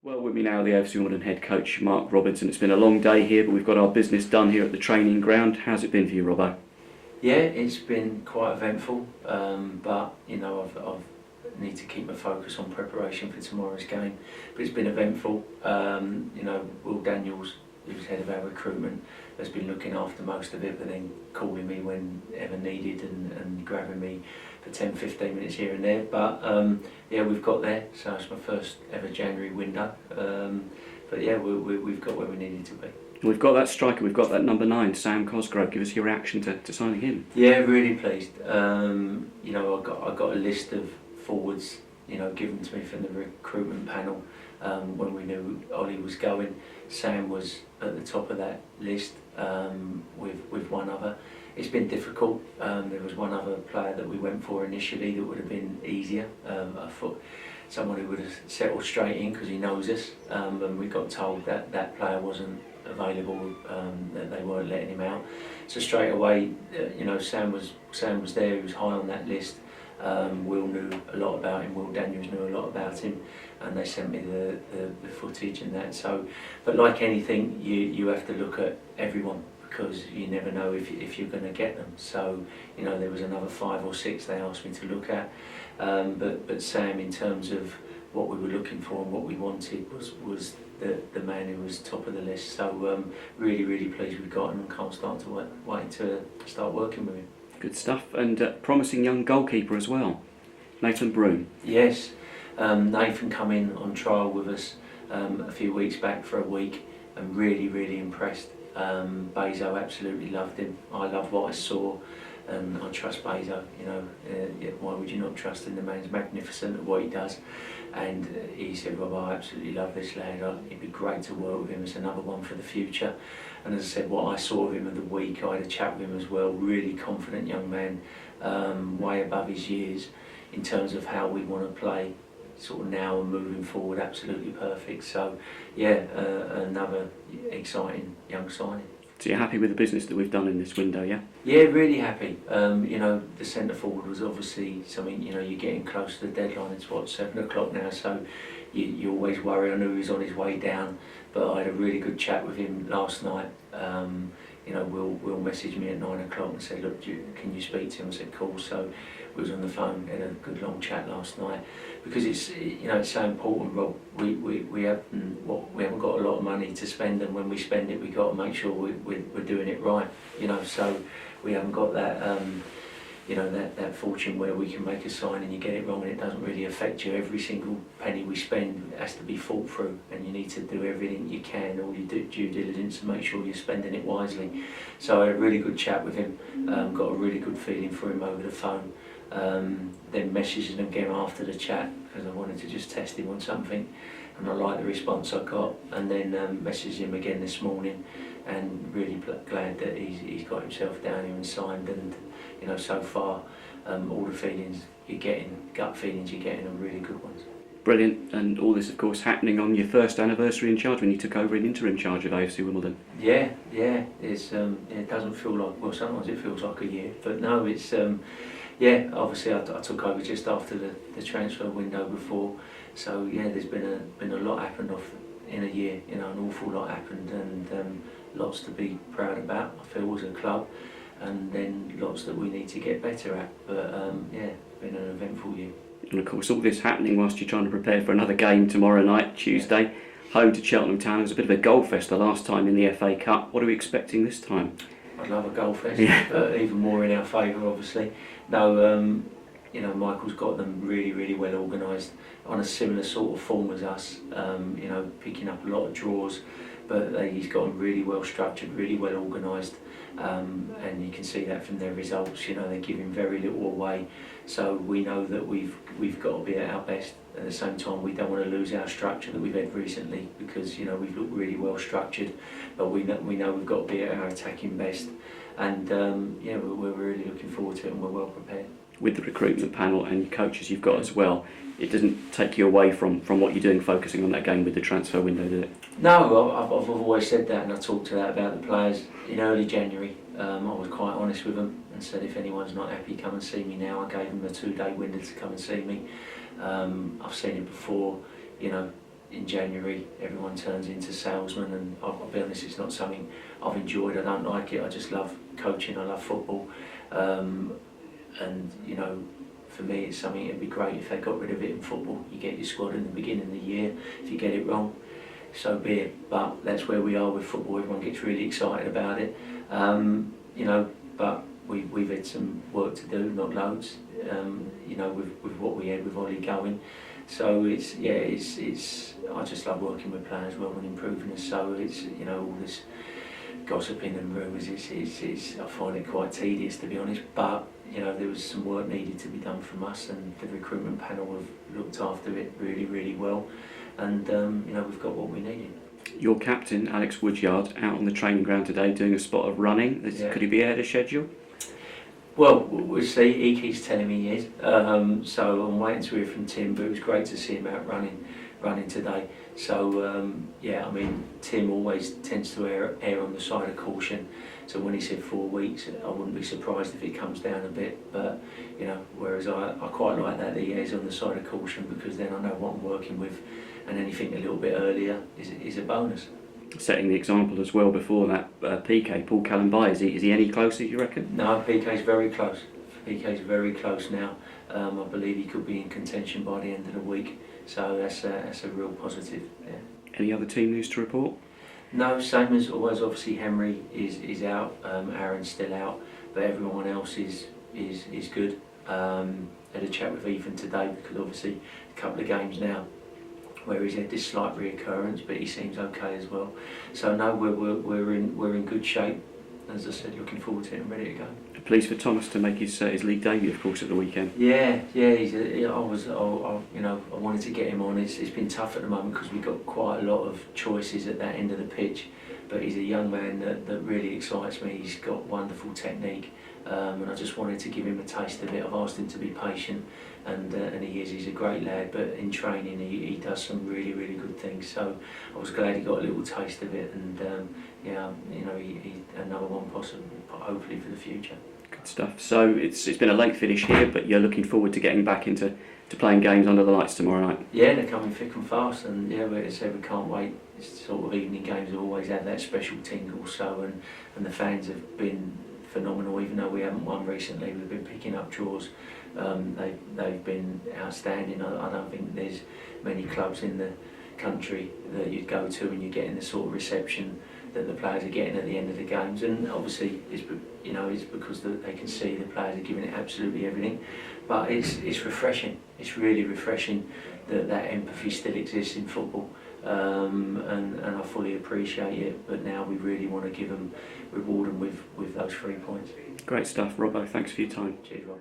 Well, with me now, the AFC Wimbledon head coach, Mark Robinson. It's been a long day here, but we've got our business done here at the training ground. How's it been for you, Robbo? Yeah, it's been quite eventful, but I need to keep my focus on preparation for tomorrow's game. But it's been eventful. Will Daniels, who's head of our recruitment, has been looking after most of it, but then calling me whenever needed and grabbing me for 10-15 minutes here and there. But we've got there, so it's my first ever January window. But yeah, we've got where we needed to be. We've got that striker, we've got that number 9, Sam Cosgrove. Give us your reaction to signing him. Yeah, really pleased. I got a list of forwards, given to me from the recruitment panel when we knew Ollie was going. Sam was at the top of that list with one other. It's been difficult. There was one other player that we went for initially that would have been easier. Someone who would have settled straight in because he knows us, and we got told that that player wasn't available, that they weren't letting him out. So straight away, Sam was there. He was high on that list. Will knew a lot about him. Will Daniels knew a lot about him, and they sent me the footage and that. So, but like anything, you have to look at everyone, because you never know if you're going to get them. So, there was another 5 or 6 they asked me to look at. But Sam, in terms of what we were looking for and what we wanted, was the man who was top of the list. So really, really pleased we've got him, and can't start to wait to start working with him. Good stuff, and promising young goalkeeper as well, Nathan Broom. Yes, Nathan come in on trial with us a few weeks back for a week, and really, really impressed. Bezo absolutely loved him. I love what I saw, and I trust Bezo. Why would you not trust him? The man's magnificent at what he does. And he said, "Rob, I absolutely love this lad. It'd be great to work with him. It's another one for the future." And as I said, what I saw of him of the week, I had a chat with him as well. Really confident young man, way above his years in terms of how we want to play, sort of now and moving forward. Absolutely perfect. So, yeah, another exciting young signing. So you're happy with the business that we've done in this window, yeah? Yeah, really happy. The centre forward was obviously something, you're getting close to the deadline. It's 7 o'clock now, so you always worry. I knew he was on his way down, but I had a really good chat with him last night. Will messaged me at 9 o'clock and said, "Look, can you speak to him?" I said, "Cool." So we was on the phone, had a good long chat last night, because it's so important, Rob. We haven't got a lot of money to spend, and when we spend it, we got to make sure we're doing it right. So we haven't got that. That fortune where we can make a sign and you get it wrong and it doesn't really affect you. Every single penny we spend has to be thought through, and you need to do everything you can, all your due diligence, to make sure you're spending it wisely. So I had a really good chat with him, got a really good feeling for him over the phone. Then messaging him again after the chat, because I wanted to just test him on something, and I liked the response I got. And then messaged him again this morning, and really glad that he's got himself down here and signed. And so far, all the feelings you're getting, gut feelings you're getting, are really good ones. Brilliant, and all this, of course, happening on your first anniversary in charge, when you took over in interim charge of AFC Wimbledon. Yeah, it's it doesn't feel like, well, sometimes it feels like a year, but no, it's obviously I took over just after the transfer window before, so yeah, there's been a lot happened in a year. An awful lot happened, and lots to be proud about, I feel, as a club, and then lots that we need to get better at. But been an eventful year. And of course, all this happening whilst you're trying to prepare for another game tomorrow night, Tuesday, home to Cheltenham Town. It was a bit of a goal fest the last time in the FA Cup. What are we expecting this time? I'd love a goal fest, yeah. But even more in our favour, obviously. No, Michael's got them really, really well organised, on a similar sort of form as us. Picking up a lot of draws, but he's got them really well structured, really well organised. And you can see that from their results. They're giving very little away, so we know that we've got to be at our best. At the same time, we don't want to lose our structure that we've had recently, because we've looked really well structured, but we know we've got to be at our attacking best. And we're really looking forward to it, and we're well prepared. With the recruitment panel and your coaches you've got as well, it doesn't take you away from what you're doing, focusing on that game with the transfer window, does it? No, I've always said that, and I talked to that about the players in early January. I was quite honest with them and said, if anyone's not happy, come and see me now. I gave them a 2-day window to come and see me. I've seen it before, in January everyone turns into salesmen, and I'll be honest, it's not something I've enjoyed. I don't like it. I just love coaching. I love football, and you know, for me it's something. It'd be great if they got rid of it in football. You get your squad in the beginning of the year. If you get it wrong, so be it. But that's where we are with football. Everyone gets really excited about it, you know. But we've had some work to do, not loads. You know, with what we had with Ollie going. So it's I just love working with players well and improving us. So it's, you know, all this gossiping and rumours, it's I find it quite tedious, to be honest. But you know, there was some work needed to be done from us, and the recruitment panel have looked after it really well, and you know, we've got what we needed. Your captain, Alex Woodyard, out on the training ground today doing a spot of running. Yeah. Could he be ahead of schedule? Well, we'll see. He keeps telling me he is. So I'm waiting to hear from Tim, but it was great to see him out running today. So yeah, I mean, Tim always tends to err on the side of caution. So when he said 4 weeks, I wouldn't be surprised if it comes down a bit. But you know, whereas I quite like that he is on the side of caution, because then I know what I'm working with, and anything a little bit earlier is a bonus. Setting the example as well before that, PK, Paul Calumbai, is he any closer, you reckon? No, PK's very close. PK's very close now. I believe he could be in contention by the end of the week. So that's a real positive. Yeah. Any other team news to report? No, same as always. Obviously Henry is out. Aaron's still out, but everyone else is good. Had a chat with Ethan today, because obviously a couple of games now where he's had this slight reoccurrence, but he seems okay as well. So no, we're in good shape. As I said, looking forward to it and ready to go. Pleased for Thomas to make his league debut, of course, at the weekend. Yeah. I wanted to get him on. It's been tough at the moment because we've got quite a lot of choices at that end of the pitch. But he's a young man that really excites me. He's got wonderful technique, and I just wanted to give him a taste of it. I've asked him to be patient, and he is. He's a great lad, but in training he does some really good things. So I was glad he got a little taste of it, and yeah, you know, he another one possible, hopefully for the future. Good stuff. So it's been a late finish here, but you're looking forward to getting back into playing games under the lights tomorrow night. Yeah, they're coming thick and fast, and yeah, as I said, we can't wait. It's sort of evening games always have that special tingle. So and the fans have been phenomenal. Even though we haven't won recently, we've been picking up draws. They've been outstanding. I don't think there's many clubs in the country that you'd go to and you're getting the sort of reception that the players are getting at the end of the games. And obviously it's because they can see the players are giving it absolutely everything. But it's refreshing. It's really refreshing that empathy still exists in football, and I fully appreciate it. But now we really want to reward them with those 3 points. Great stuff, Robbo. Thanks for your time. Cheers, Rob.